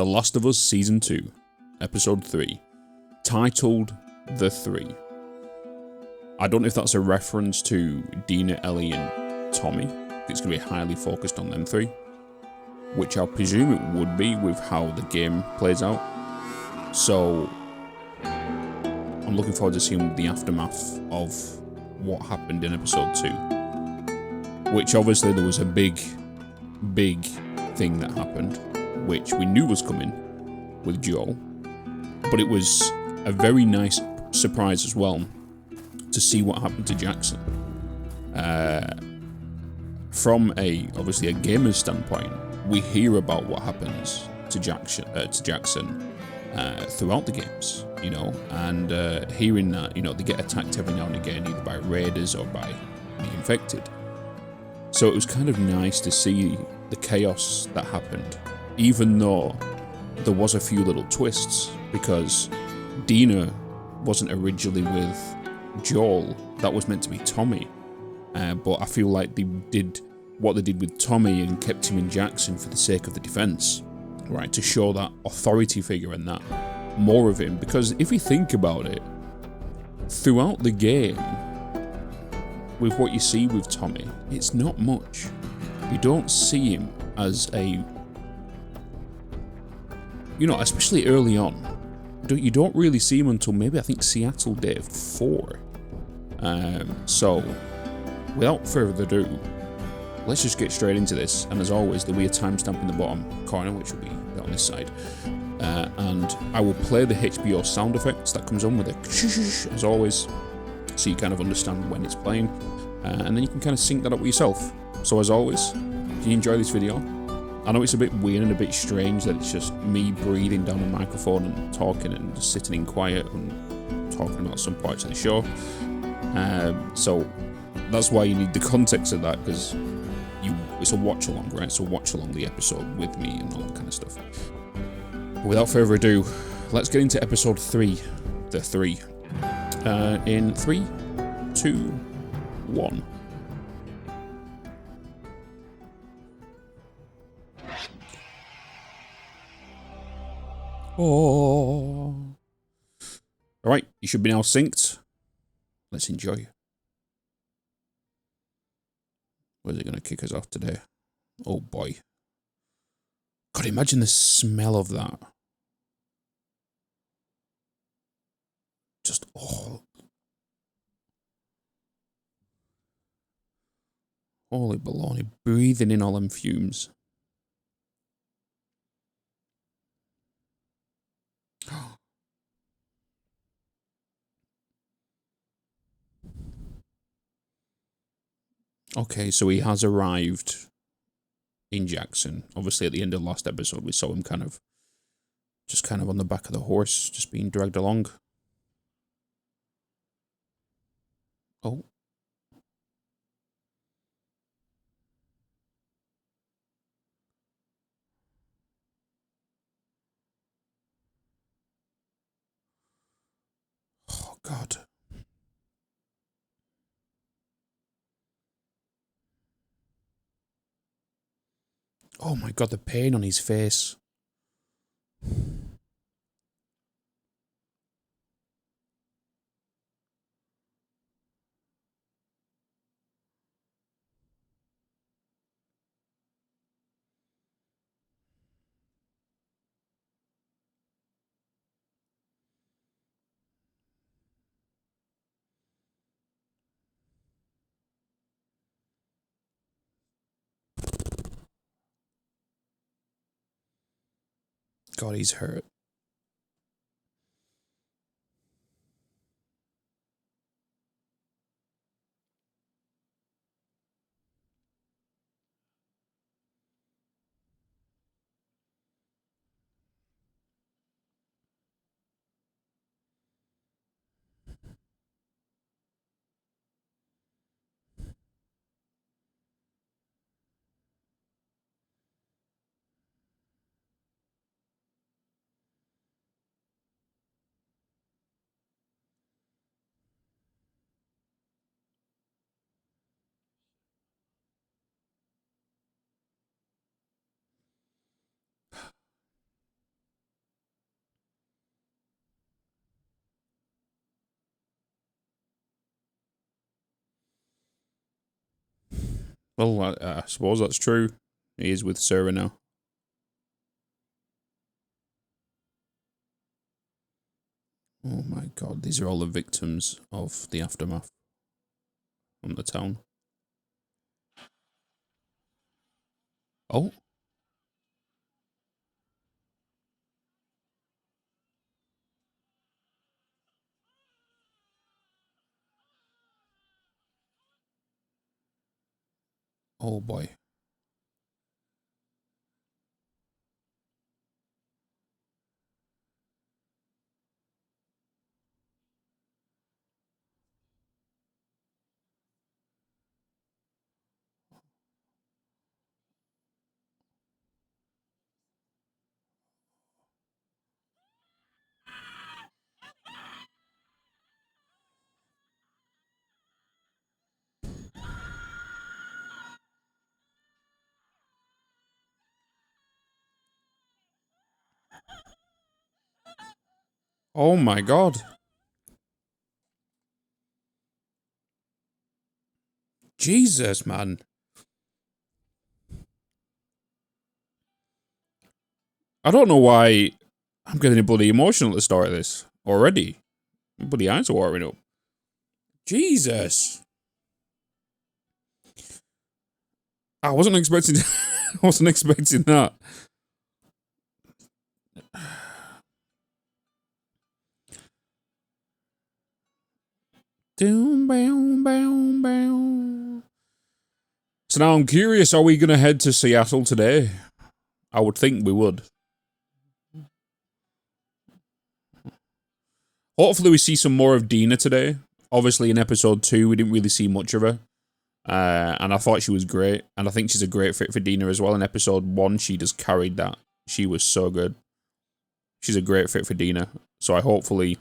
The Last of Us Season 2, Episode 3, titled The Three. I don't know if that's a reference to Dina, Ellie, and Tommy. It's going to be highly focused on them three, which I presume it would be with how the game plays out. So, I'm looking forward to seeing the aftermath of what happened in Episode 2. Which obviously there was a big thing that happened, which we knew was coming with Joel, but it was a very nice surprise as well to see what happened to Jackson. From obviously a gamer's standpoint, we hear about what happens to Jackson throughout the games, you know, and hearing that, you know, they get attacked every now and again, either by raiders or by the infected. So it was kind of nice to see the chaos that happened, even though there was a few little twists, because Dina wasn't originally with Joel, that was meant to be Tommy. But I feel like they did what they did with Tommy and kept him in Jackson for the sake of the defense, right? To show that authority figure and that more of him. Because if you think about it, throughout the game, with what you see with Tommy, it's not much. You don't see him as a, you know, especially early on. You don't really see him until maybe, I think, Seattle Day 4. So, without further ado, let's just get straight into this. And as always, there'll be a timestamp in the bottom corner, which will be on this side. And I will play the HBO sound effects that comes on with a shh, as always, so you kind of understand when it's playing. And then you can kind of sync that up with yourself. So as always, if you enjoy this video, I know it's a bit weird and a bit strange that it's just me breathing down a microphone and talking and just sitting in quiet and talking about some parts of the show. So that's why you need the context of that, because it's a watch along, right? So watch along the episode with me and all that kind of stuff. But without further ado, let's get into episode 3, the 3. In 3, 2, 1. Oh. Alright, you should be now synced. Let's enjoy. Where's it going to kick us off today? Oh boy. God, imagine the smell of that. Just, oh. Holy baloney, breathing in all them fumes. Okay, so he has arrived in Jackson. Obviously, at the end of the last episode, we saw him kind of on the back of the horse, just being dragged along. Oh. Oh, God. Oh my God, the pain on his face. God, he's hurt. Well, I suppose that's true. He is with Sarah now. Oh my god, these are all the victims of the aftermath from the town. Oh. Oh boy. Oh my god. Jesus, man. I don't know why I'm getting bloody emotional at the start of this already. My bloody eyes are watering up. Jesus. I wasn't expecting I wasn't expecting that. Doom, bow, bow, bow. So now I'm curious, are we going to head to Seattle today? I would think we would. Hopefully we see some more of Dina today. Obviously in episode 2 we didn't really see much of her. And I thought she was great. And I think she's a great fit for Dina as well. In episode 1 she just carried that. She was so good. She's a great fit for Dina. So hopefully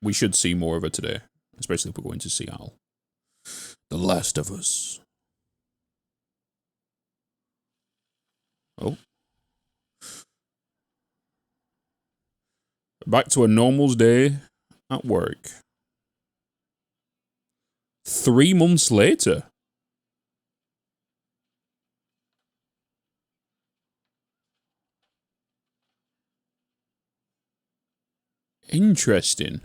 we should see more of her today. Especially if we're going to Seattle. The Last of Us. Oh. Back to a normal's day at work. 3 months later. Interesting.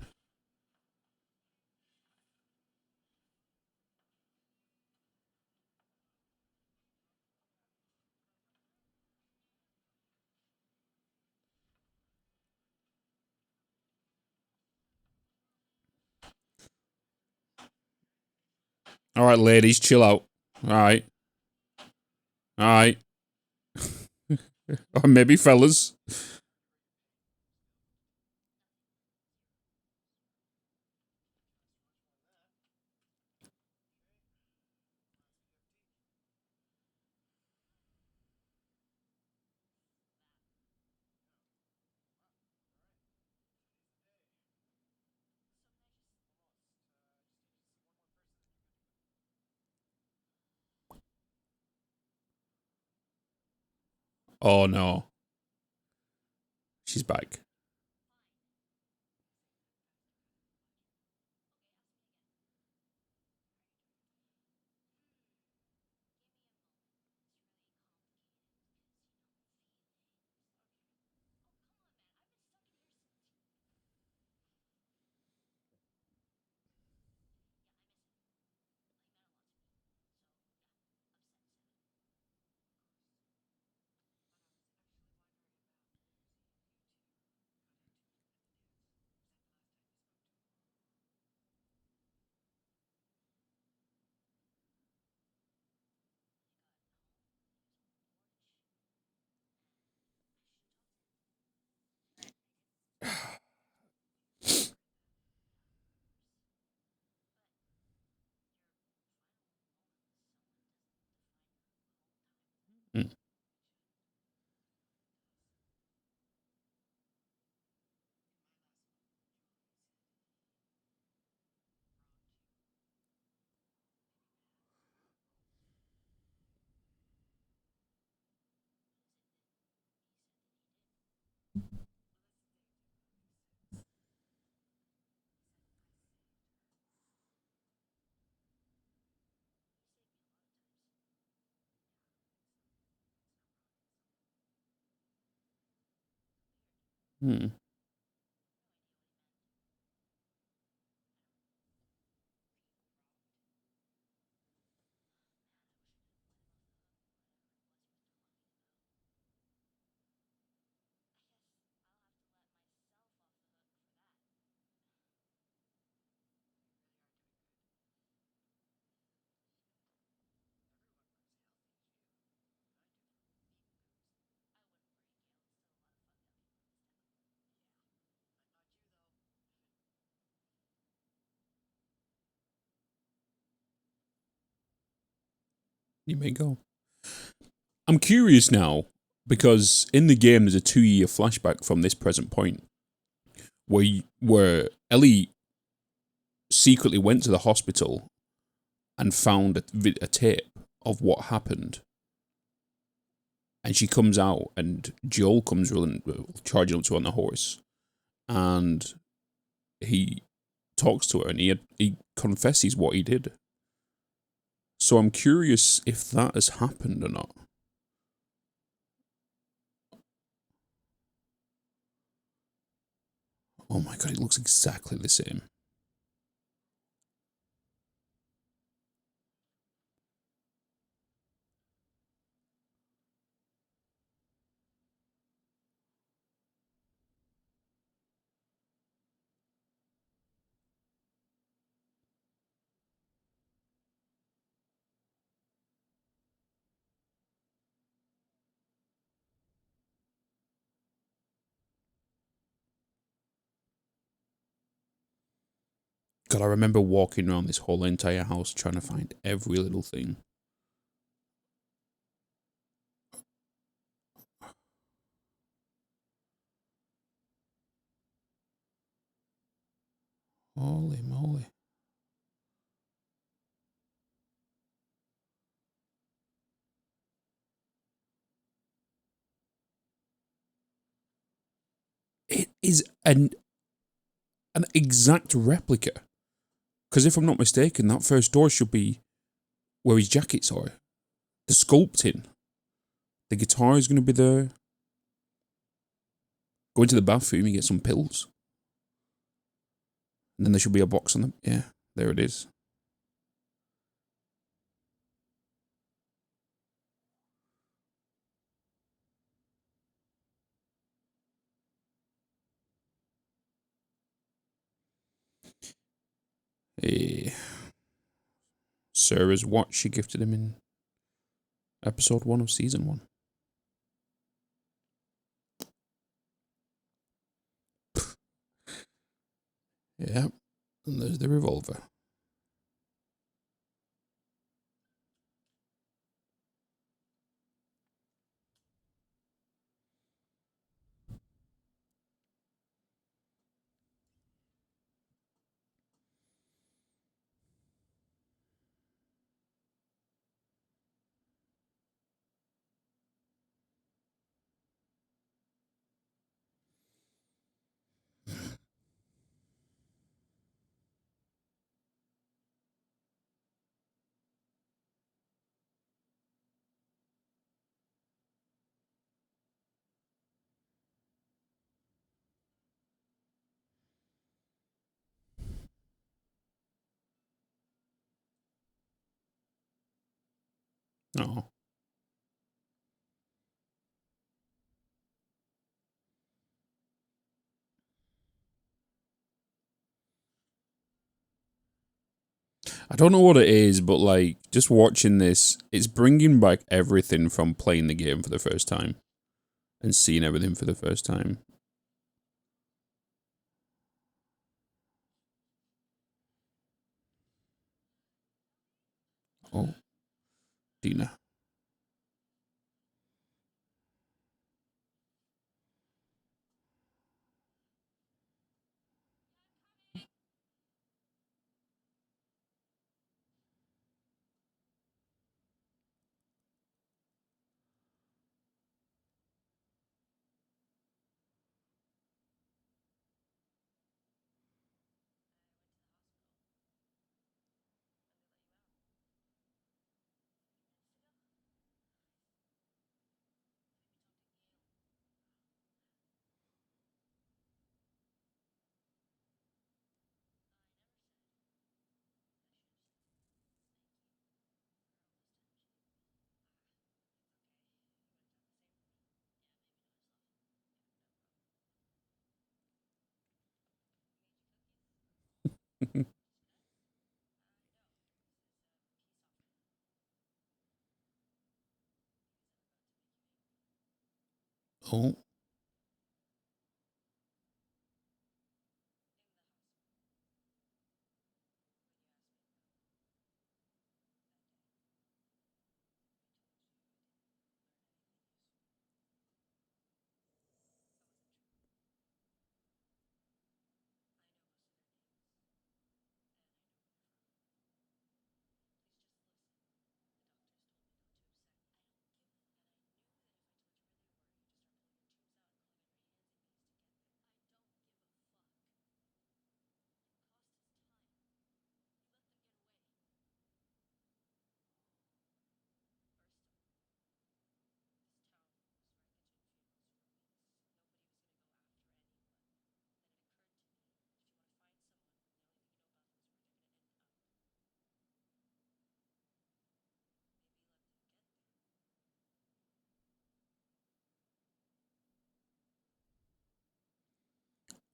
Alright, ladies, chill out. Alright. Alright. Or maybe fellas. Oh no. She's back. Hmm. You may go. I'm curious now, because in the game there's a 2-year flashback from this present point where Ellie secretly went to the hospital and found a tape of what happened. And she comes out, and Joel comes running, charging up to her on the horse, and he talks to her, and he confesses what he did. So I'm curious if that has happened or not. Oh my god, it looks exactly the same. God, I remember walking around this whole entire house trying to find every little thing. Holy moly. It is an exact replica. Because if I'm not mistaken, that first door should be where his jackets are. The sculpting. The guitar is going to be there. Go into the bathroom and get some pills. And then there should be a box on them. Yeah, there it is. Eh, Sarah's watch she gifted him in episode 1 of season 1. Yeah, and there's the revolver. Oh. I don't know what it is, but like just watching this, it's bringing back everything from playing the game for the first time and seeing everything for the first time. Oh, Dina. Oh.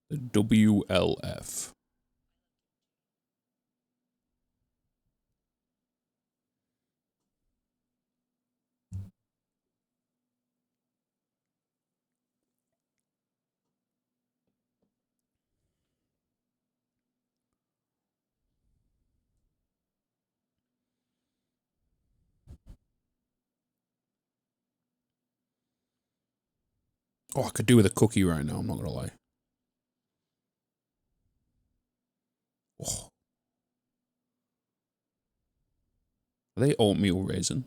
The WLF. Oh, I could do with a cookie right now, I'm not gonna lie. Oh. Are they oatmeal raisin?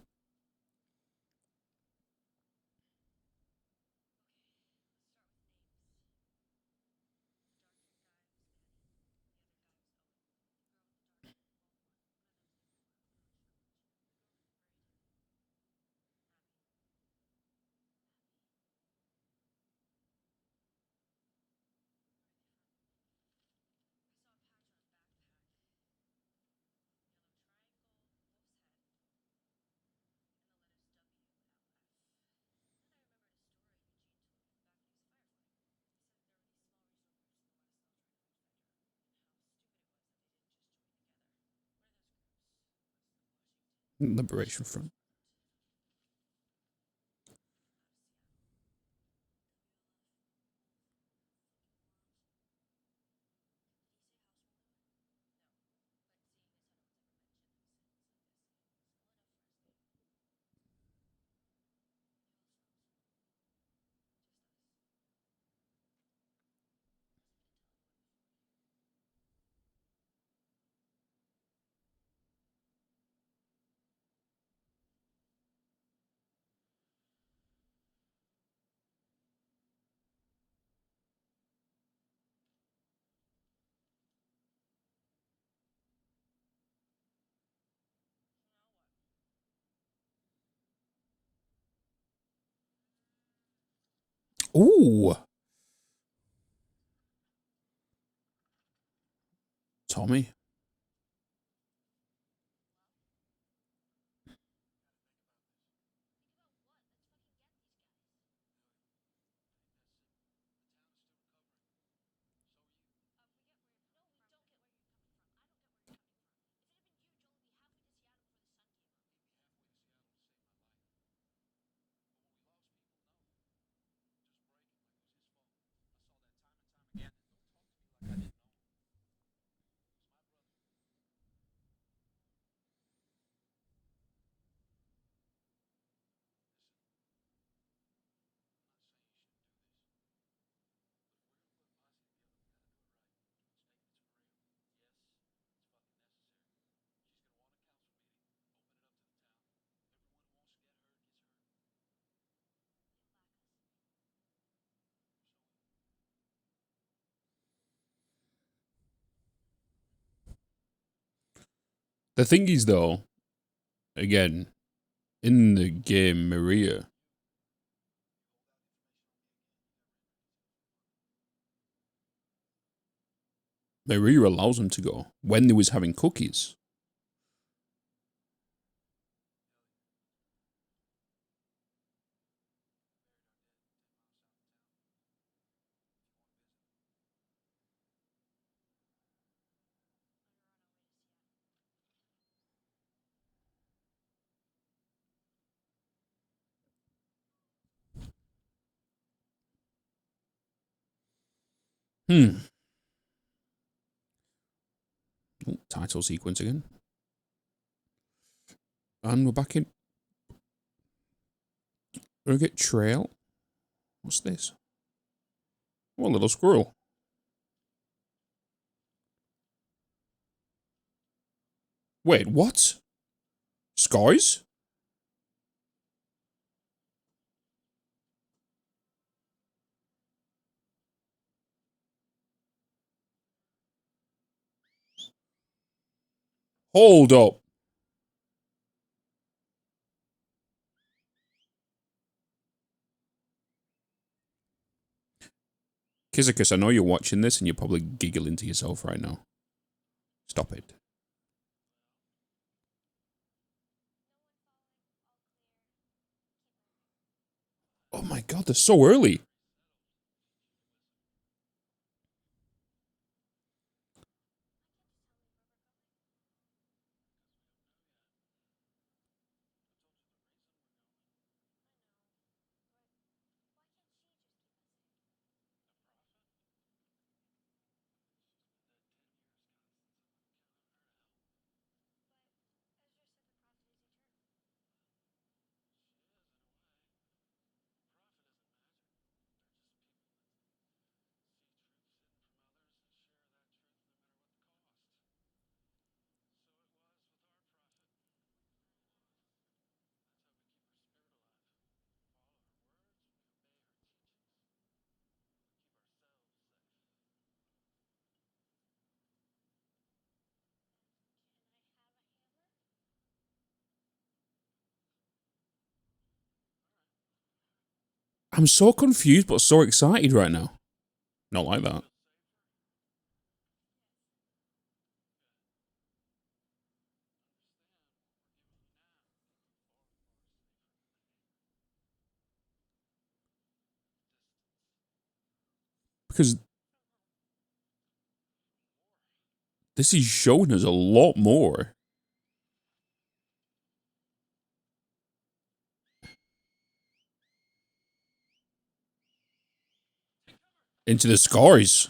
Liberation Front. Ooh. Tommy. The thing is, though, again, in the game, Maria allows him to go when they was having cookies. Oh, title sequence again. And we're back in. We're gonna get trail. What's this? Oh, a little squirrel. Wait, what? Skies? Hold up. Kizikis, I know you're watching this and you're probably giggling to yourself right now. Stop it. Oh my god, they're so early. I'm so confused but so excited right now. Not like that. Because this is showing us a lot more. Into the skies.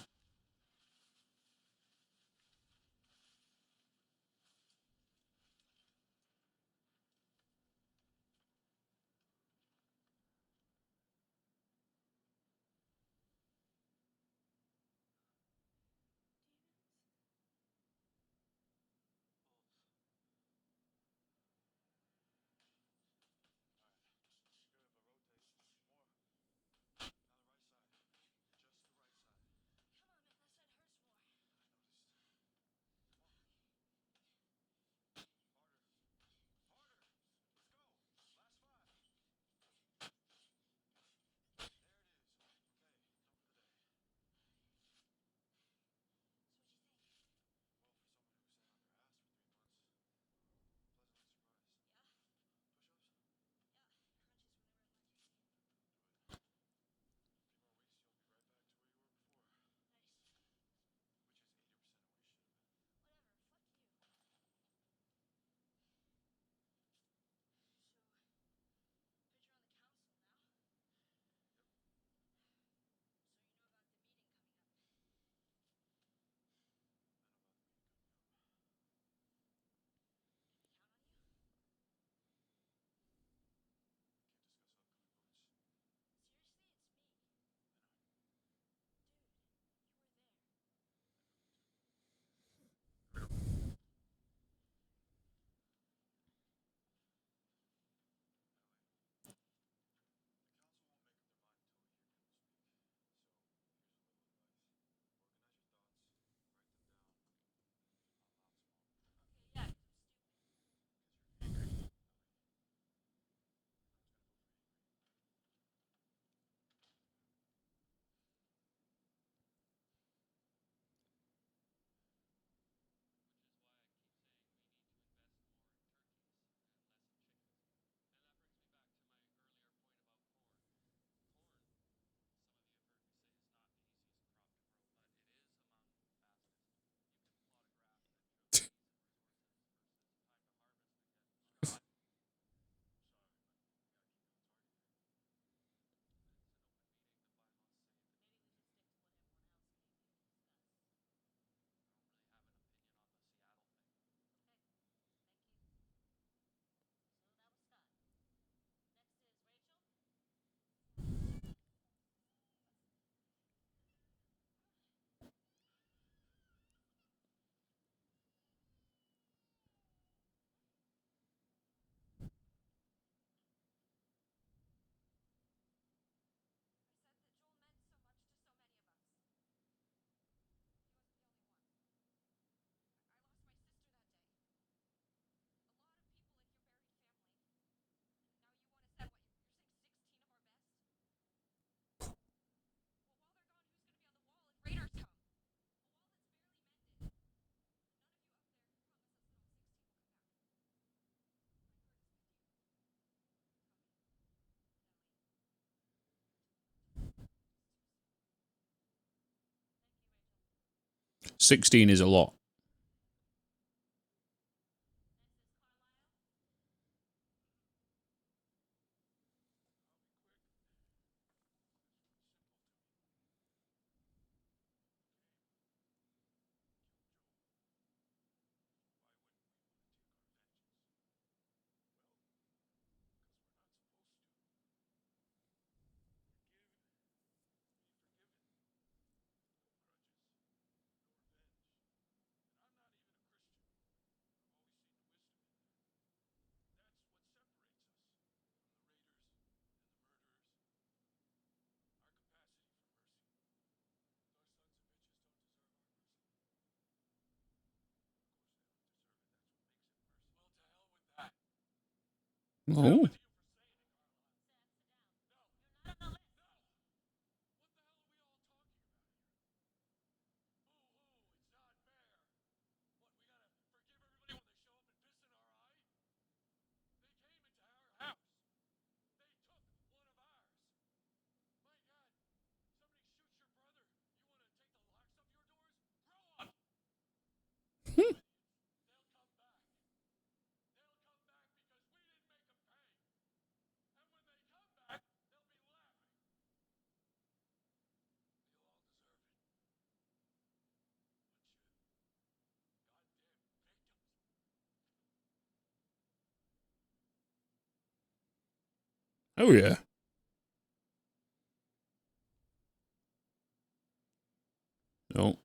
16 is a lot. Oh. Oh, yeah. No.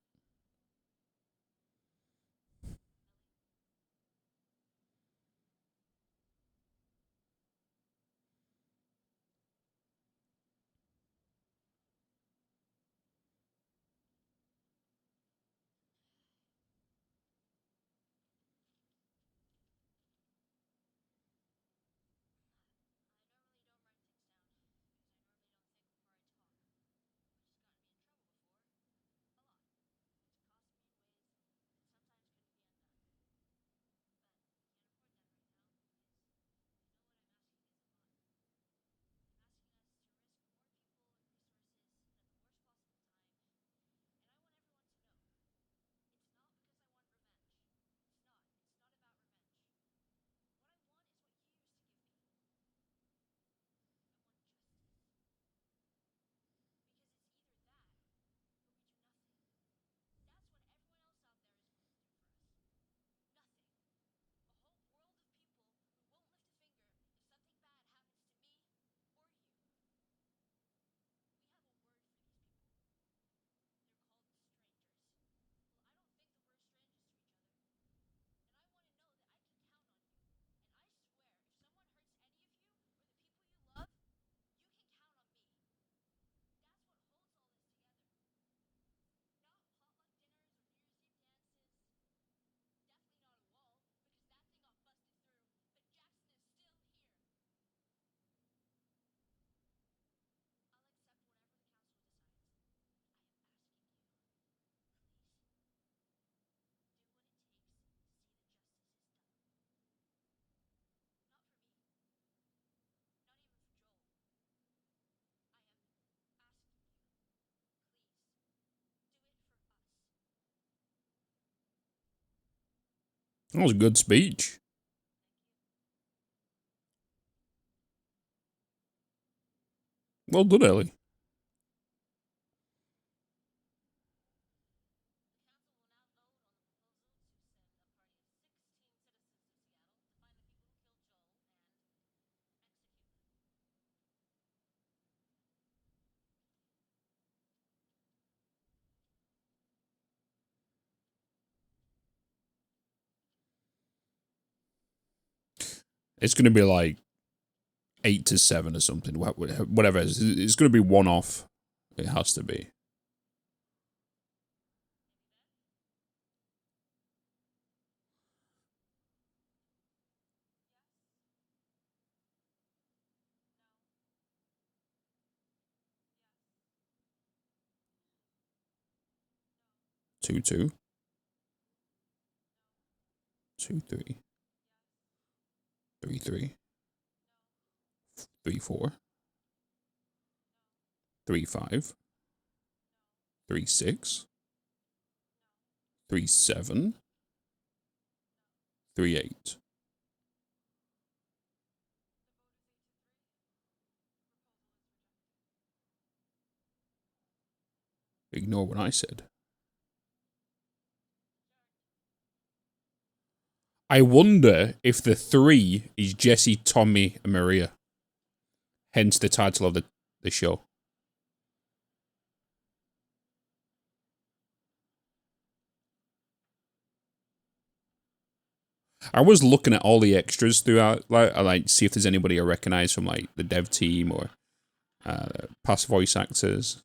That was a good speech. Well done, Ellie. It's going to be like 8 to 7 or something. Whatever. It's going to be one off. It has to be. Two, 3, 3, 3, 4, 3, 5, 3, 6, 3.7, 3.8. Ignore what I said. I wonder if the 3 is Jesse, Tommy, and Maria. Hence the title of the show. I was looking at all the extras throughout, like see if there's anybody I recognize from like the dev team or past voice actors.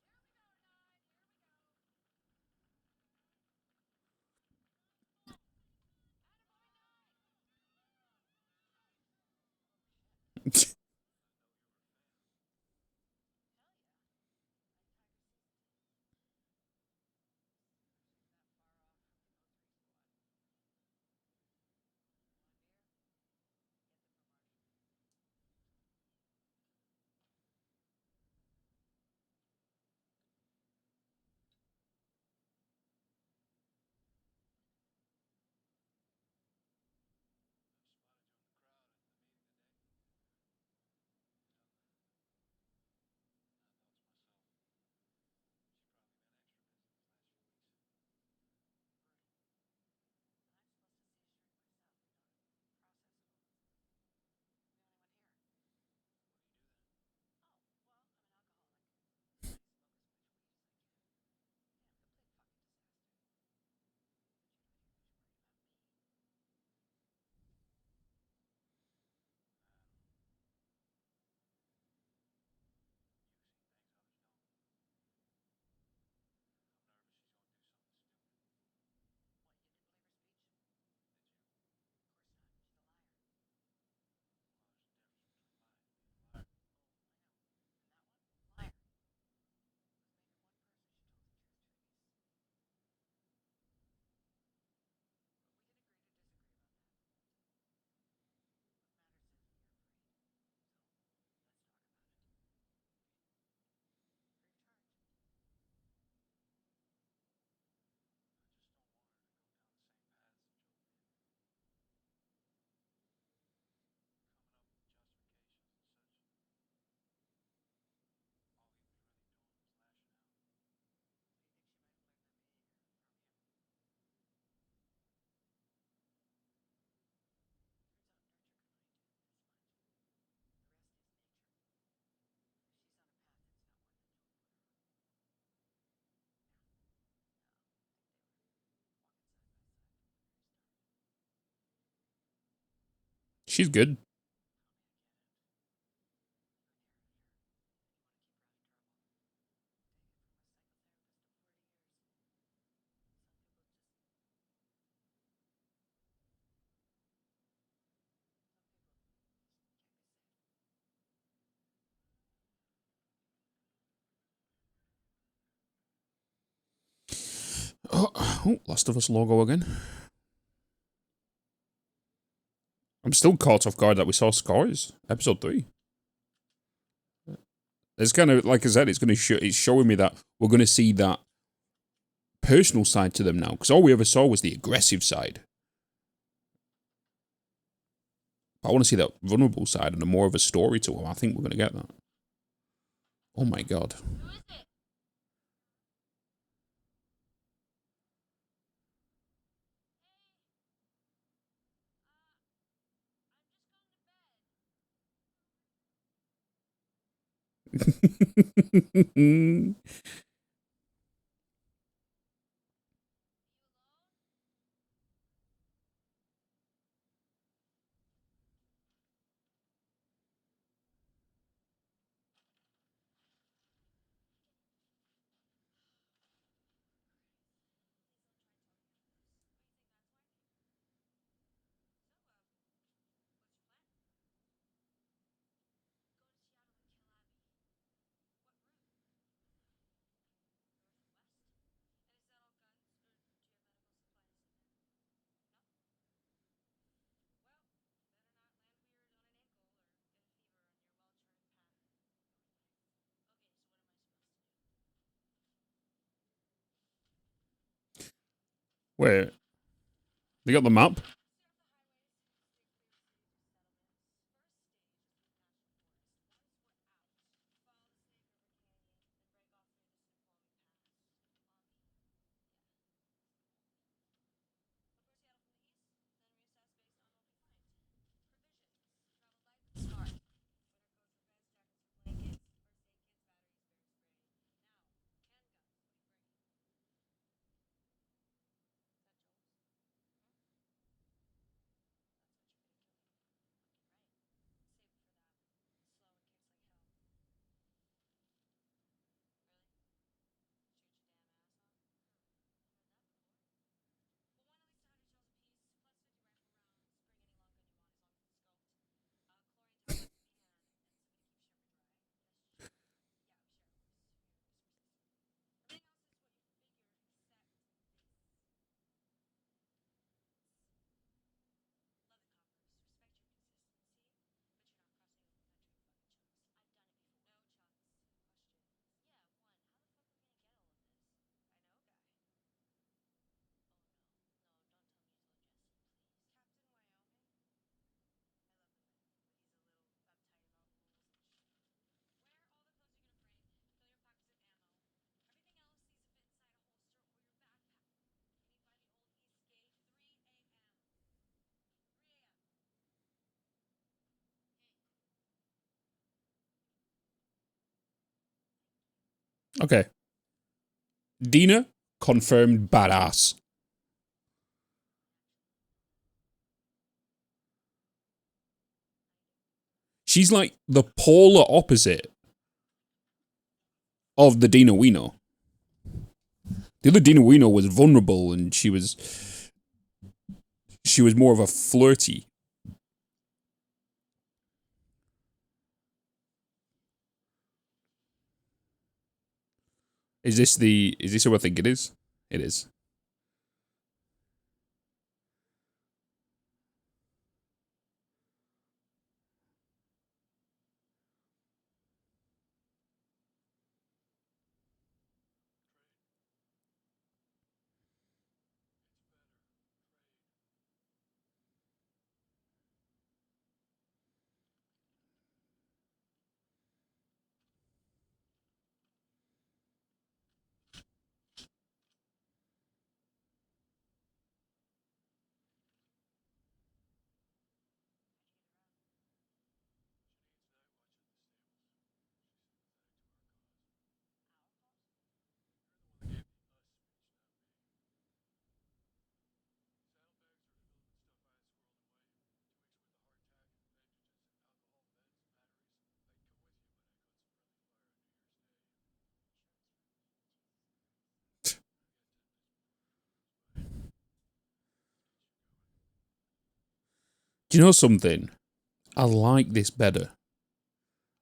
She's good. Oh, Last of Us logo again. I'm still caught off guard that we saw scores. Episode 3. It's kind of, like I said, it's showing me that we're going to see that personal side to them now. Because all we ever saw was the aggressive side. But I want to see that vulnerable side and more of a story to them. I think we're going to get that. Oh my god. Wait, they got the map? Okay. Dina, confirmed badass. She's like the polar opposite of the Dina we know. The other Dina we know was vulnerable and she was more of a flirty. Is this who I think it is? It is. Do you know something? I like this better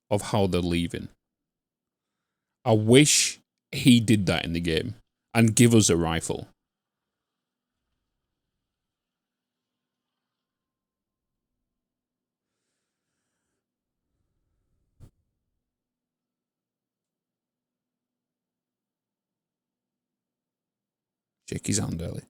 of how they're leaving. I wish he did that in the game and give us a rifle. Shake his hand early.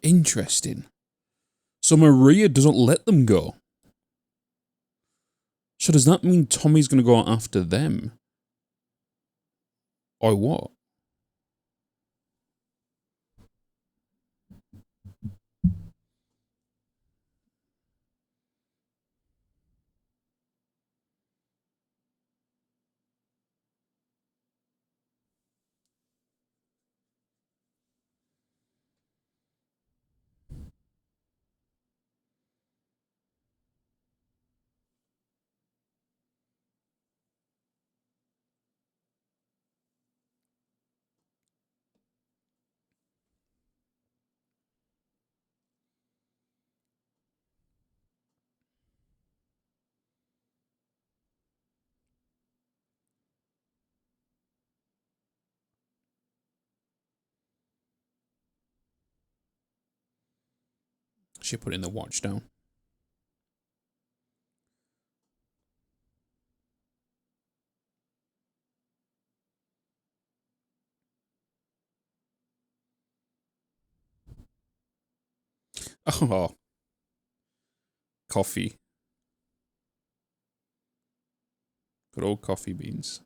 Interesting. So Maria doesn't let them go. So does that mean Tommy's going to go after them? Or what? actually putting the watch down. Oh, coffee. Good old coffee beans.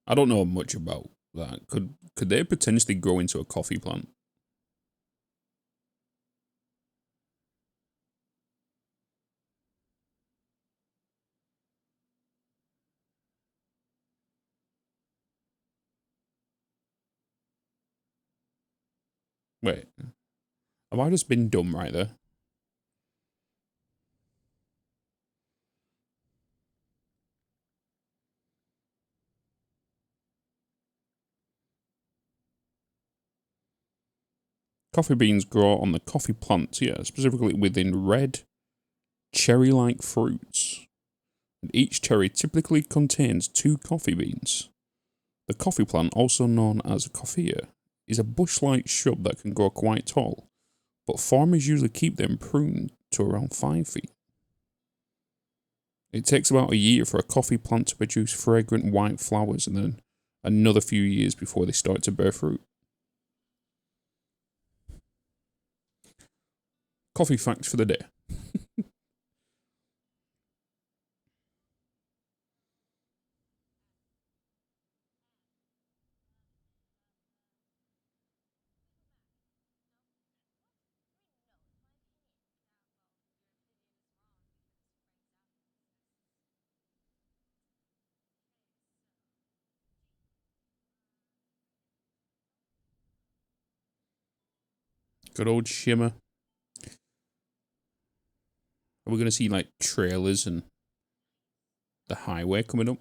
I don't know much about that. Could they potentially grow into a coffee plant? Wait, have I just been dumb right there? Coffee beans grow on the coffee plants, yeah, specifically within red, cherry-like fruits. And each cherry typically contains 2 coffee beans. The coffee plant, also known as a coffea, is a bush-like shrub that can grow quite tall, but farmers usually keep them pruned to around 5 feet. It takes about a year for a coffee plant to produce fragrant white flowers and then another few years before they start to bear fruit. Coffee facts for the day. Good old shimmer. Are we going to see like trailers and the highway coming up?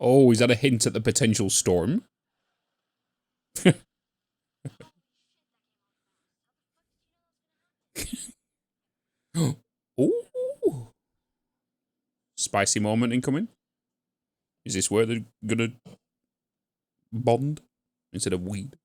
Oh, is that a hint at the potential storm? Ooh. Spicy moment incoming. Is this where they're gonna bond instead of weed?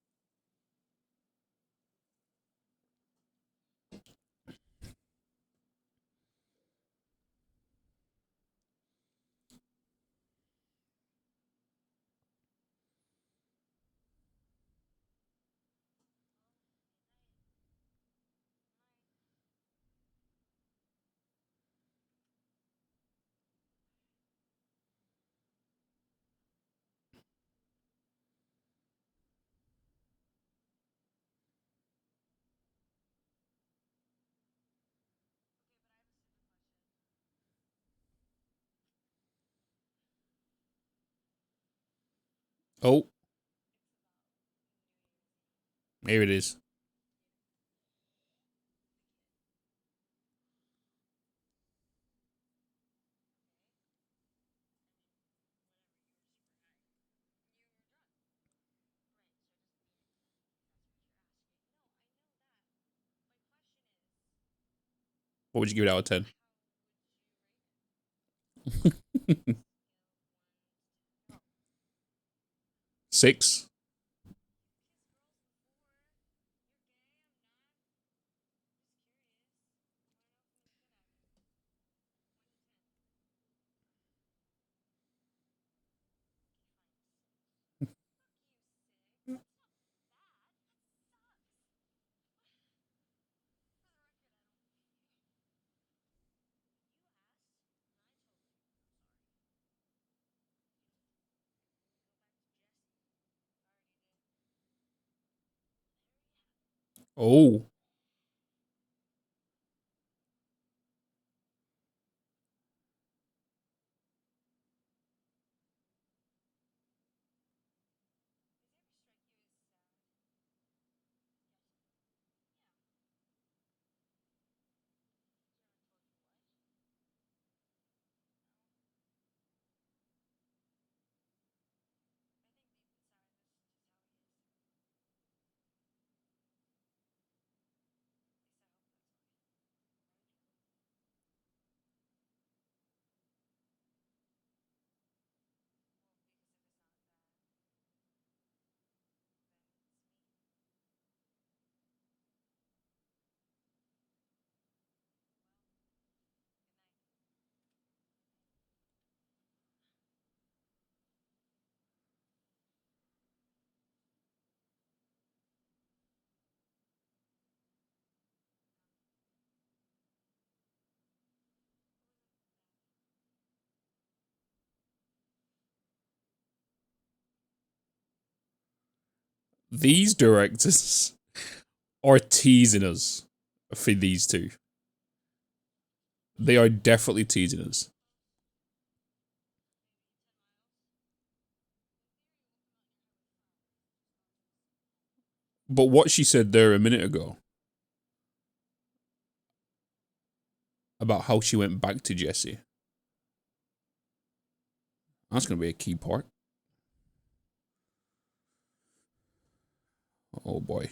Oh, here it is. What would you give it out of 10? 6? Oh. These directors are teasing us for these two. They are definitely teasing us. But what she said there a minute ago about how she went back to Jesse, that's going to be a key part. Oh boy.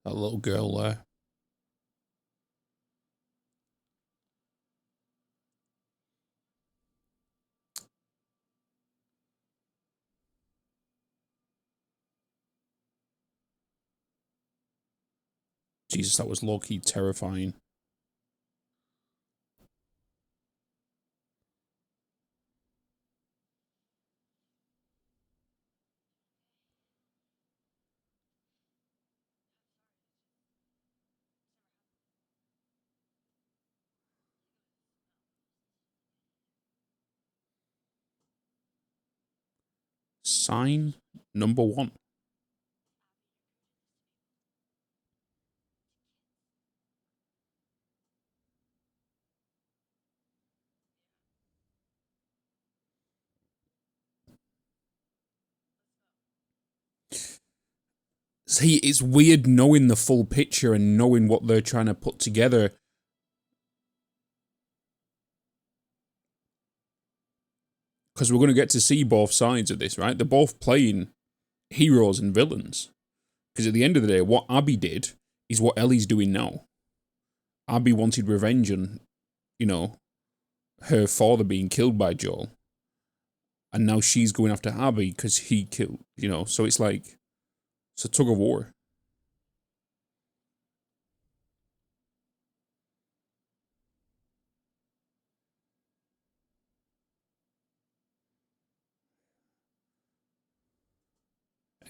That little girl there. Jesus, that was low-key terrifying. Sign number 1. See, it's weird knowing the full picture and knowing what they're trying to put together. Because we're going to get to see both sides of this, right? They're both playing heroes and villains. Because at the end of the day, what Abby did is what Ellie's doing now. Abby wanted revenge on, you know, her father being killed by Joel. And now she's going after Abby because he killed, you know. So it's like, it's a tug of war.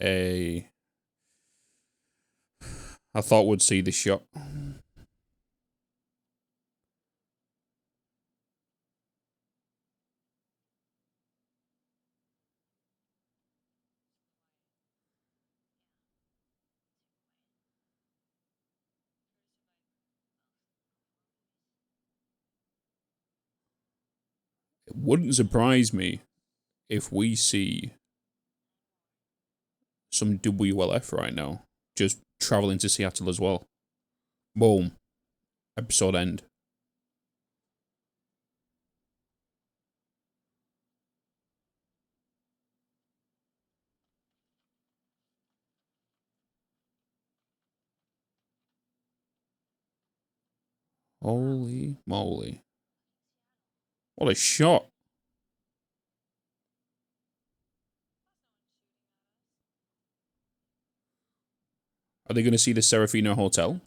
I thought we'd see the shot. It wouldn't surprise me if we see some WLF right now, just traveling to Seattle as well. Boom. Episode end. Holy moly. What a shot. Are they going to see the Serafino Hotel?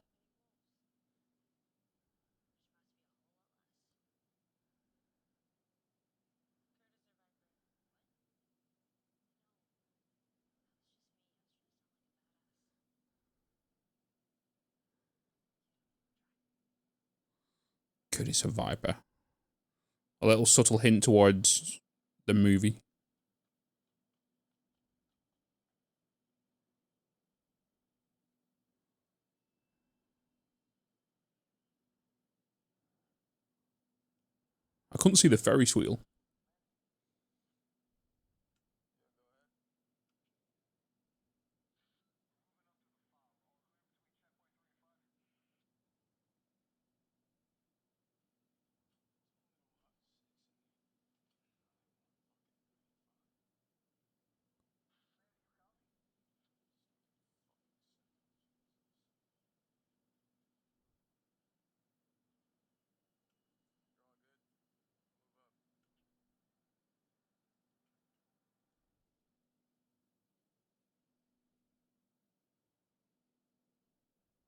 Good, it's a Viper. A little subtle hint towards the movie. I couldn't see the Ferris wheel.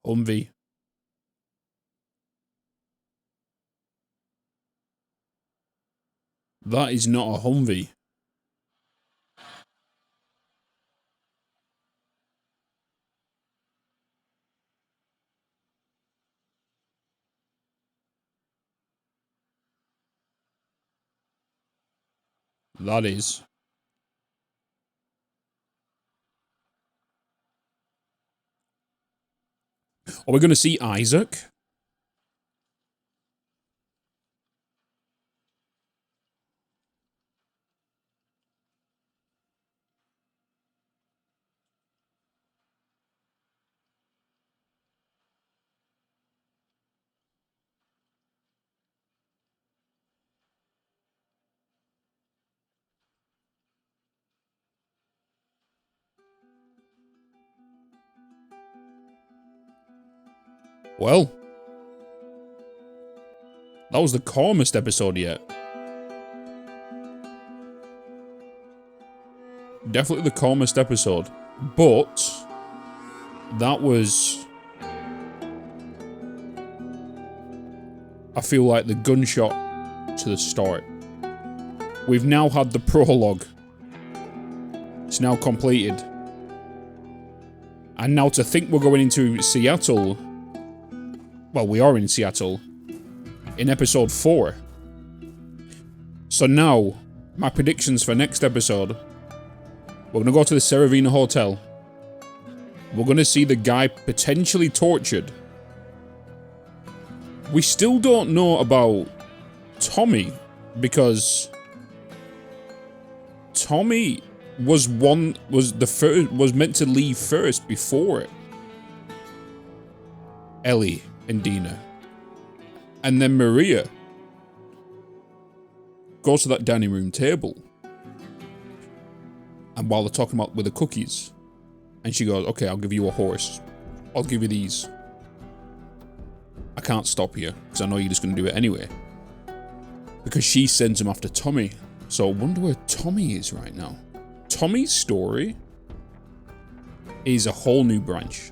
Humvee. That is not a Humvee. That is. Are we going to see Isaac? Well, that was the calmest episode yet. Definitely the calmest episode. But that was, I feel like, the gunshot to the start. We've now had the prologue. It's now completed. And now to think we're going into Seattle. Well, we are in Seattle. In episode 4. So now, my predictions for next episode. We're going to go to the Serafino Hotel. We're going to see the guy potentially tortured. We still don't know about Tommy. Because Tommy was meant to leave first before Ellie and Dina. And then Maria goes to that dining room table. And while they're talking about with the cookies, and she goes, okay, I'll give you a horse. I'll give you these. I can't stop you, because I know you're just going to do it anyway. Because she sends him after Tommy. So I wonder where Tommy is right now. Tommy's story is a whole new branch.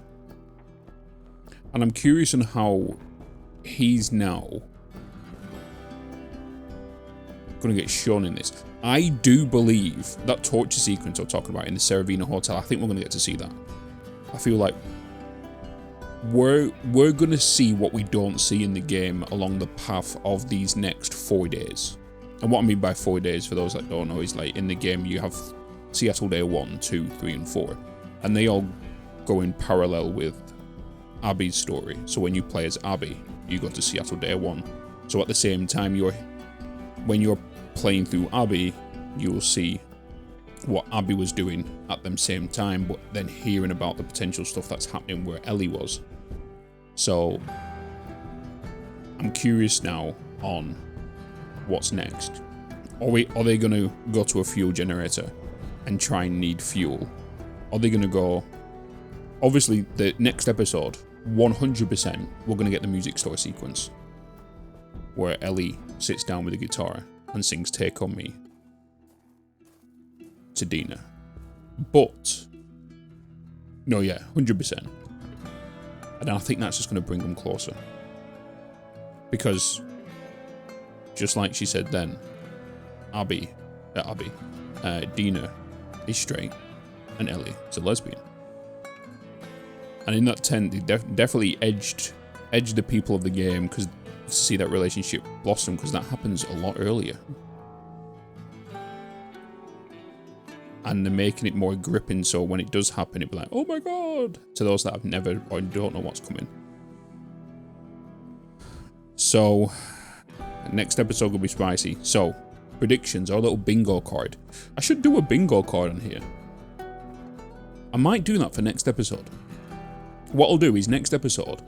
And I'm curious on how he's now going to get shown in this. I do believe that torture sequence we're talking about in the Serafino Hotel, I think we're going to get to see that. I feel like we're going to see what we don't see in the game along the path of these next 4 days. And what I mean by 4 days, for those that don't know, is like in the game you have Seattle Day 1, 2, 3, and 4. And they all go in parallel with Abby's story. So when you play as Abby, you go to Seattle Day 1. So at the same time, when you're playing through Abby, you will see what Abby was doing at the same time, but then hearing about the potential stuff that's happening where Ellie was. So I'm curious now on what's next. Are they going to go to a fuel generator and try and need fuel? Are they going to go... Obviously, the next episode, 100%, we're going to get the music store sequence where Ellie sits down with the guitar and sings Take On Me to Dina. But, no, yeah, 100%. And I think that's just going to bring them closer. Because, just like she said then, Dina is straight and Ellie is a lesbian. And in that tent, they definitely edged the people of the game because to see that relationship blossom, because that happens a lot earlier. And they're making it more gripping, so when it does happen, it'd be like, oh my god, to those that have never or don't know what's coming. So, next episode will be spicy. So, predictions, our little bingo card. I should do a bingo card on here. I might do that for next episode. What I'll do is next episode,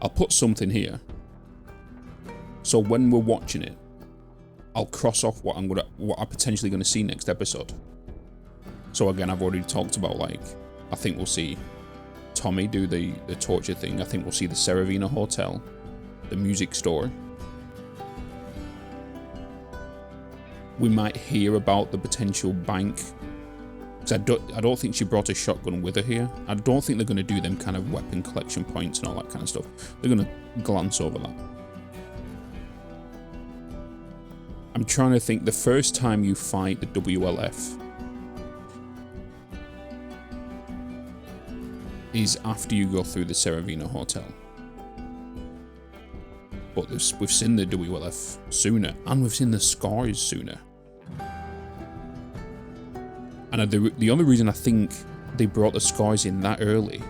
I'll put something here. So when we're watching it, I'll cross off what I'm potentially gonna see next episode. So again, I've already talked about, like, I think we'll see Tommy do the torture thing. I think we'll see the Seravina Hotel, the music store. We might hear about the potential bank. Because I don't think she brought a shotgun with her here. I don't think they're going to do them kind of weapon collection points and all that kind of stuff. They're going to glance over that. I'm trying to think, the first time you fight the WLF is after you go through the Seravina Hotel. But we've seen the WLF sooner, and we've seen the scars sooner. And the only reason I think they brought the scars in that early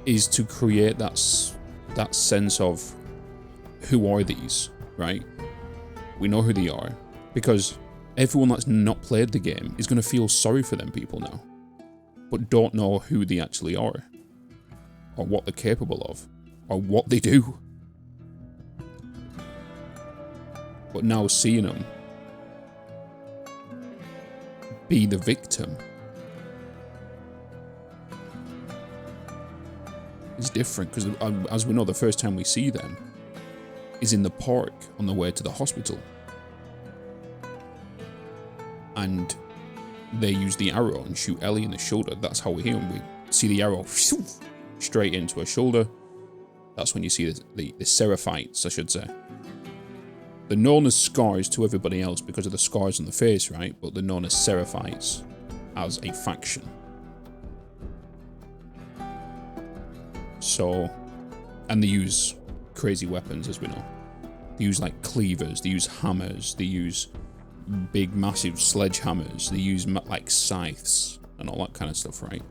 is to create that sense of, who are these, right? We know who they are, because everyone that's not played the game is going to feel sorry for them people now, but don't know who they actually are, or what they're capable of, or what they do. But now seeing them be the victim is different, because as we know, the first time we see them is in the park on the way to the hospital, and they use the arrow and shoot Ellie in the shoulder. That's how we hear them. We see the arrow straight into her shoulder. That's when you see the Seraphites, I should say. They're known as scars to everybody else because of the scars on the face, right? But they're known as Seraphites as a faction. So, and they use crazy weapons, as we know. They use like cleavers, they use hammers, they use big massive sledgehammers, they use like scythes and all that kind of stuff, right?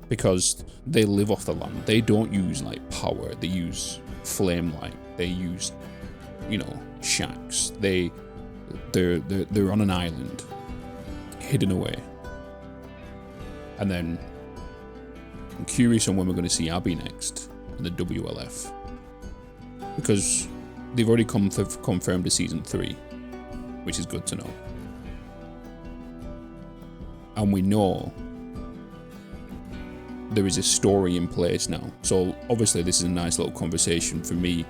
Because they live off the land. They don't use like power, they use flame light, they use, you know, shacks. They're on an island, hidden away. And then I'm curious on when we're going to see Abby next in the WLF, because they've already confirmed a season 3, which is good to know. And we know there is a story in place now. So obviously this is a nice little conversation for me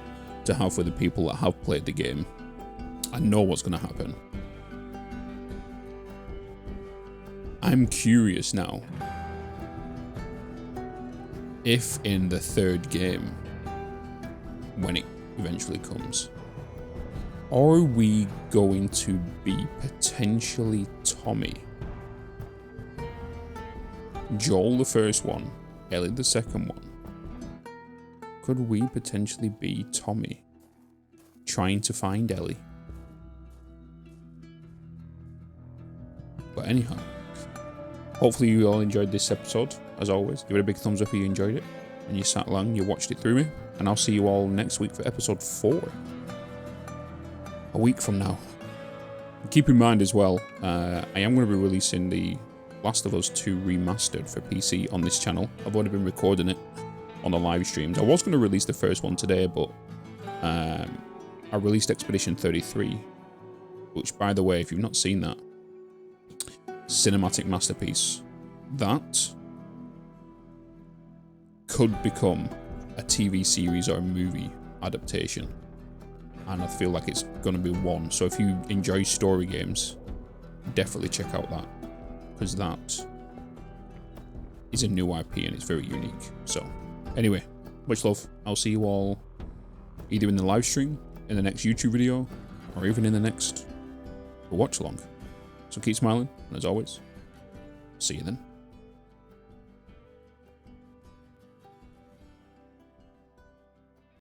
to have with the people that have played the game and know what's going to happen. I'm curious now if in the 3rd game, when it eventually comes, are we going to be potentially Tommy? Joel the first one, Ellie the second one. Could we potentially be Tommy trying to find Ellie? But anyhow, hopefully you all enjoyed this episode. As always, give it a big thumbs up if you enjoyed it and you sat along, you watched it through me, and I'll see you all next week for episode 4. a week from now. Keep in mind as well, I am going to be releasing the Last of Us 2 Remastered for PC on this channel. I've already been recording it on the live streams. I was going to release the first one today, but I released Expedition 33, which, by the way, if you've not seen that, cinematic masterpiece, that could become a TV series or a movie adaptation. And I feel like it's going to be one. So if you enjoy story games, definitely check out that, because that is a new IP and it's very unique. So anyway, much love. I'll see you all either in the live stream, in the next YouTube video, or even in the next watch along. So keep smiling, and as always, see you then.